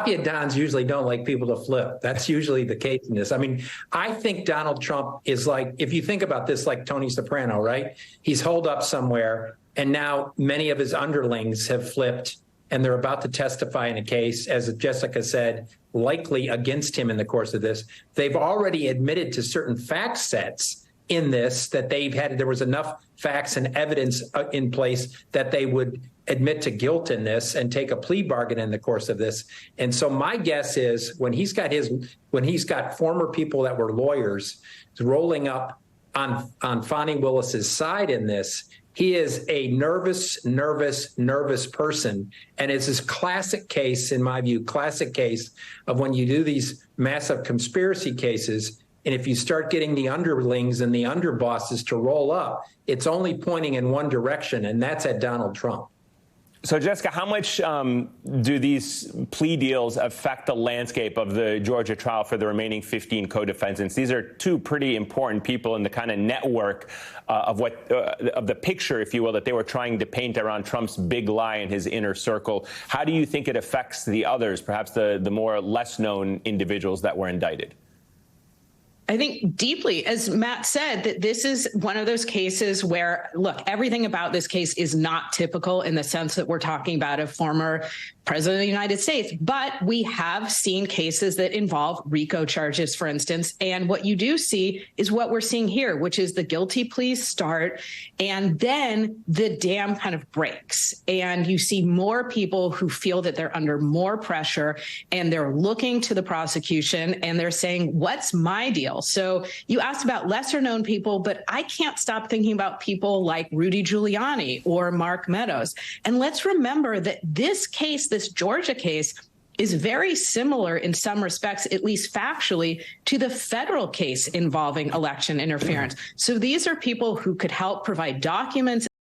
mafia dons usually don't like people to flip. That's usually the case in this. I mean, I think Donald Trump is like, if you think about this, like Tony Soprano, right? He's holed up somewhere, and now many of his underlings have flipped, and they're about to testify in a case, as Jessica said, likely against him in the course of this. They've already admitted to certain fact sets in this that there was enough facts and evidence in place that they would admit to guilt in this and take a plea bargain in the course of this. And so my guess is when he's got former people that were lawyers rolling up on Fani Willis's side in this, he is a nervous person. And it's this classic case, in my view, classic case of when you do these massive conspiracy cases, and if you start getting the underlings and the underbosses to roll up, it's only pointing in one direction, and that's at Donald Trump. So, Jessica, how much do these plea deals affect the landscape of the Georgia trial for the remaining 15 co-defendants? These are two pretty important people in the kind of network of the picture, if you will, that they were trying to paint around Trump's big lie in his inner circle. How do you think it affects the others, perhaps the more less-known individuals that were indicted? I think deeply, as Matt said, that this is one of those cases where, look, everything about this case is not typical in the sense that we're talking about a former president of the United States. But we have seen cases that involve RICO charges, for instance. And what you do see is what we're seeing here, which is the guilty pleas start, and then the dam kind of breaks. And you see more people who feel that they're under more pressure, and they're looking to the prosecution and they're saying, what's my deal? So you asked about lesser known people, but I can't stop thinking about people like Rudy Giuliani or Mark Meadows. And let's remember that this case, this Georgia case, is very similar in some respects, at least factually, to the federal case involving election interference. So these are people who could help provide documents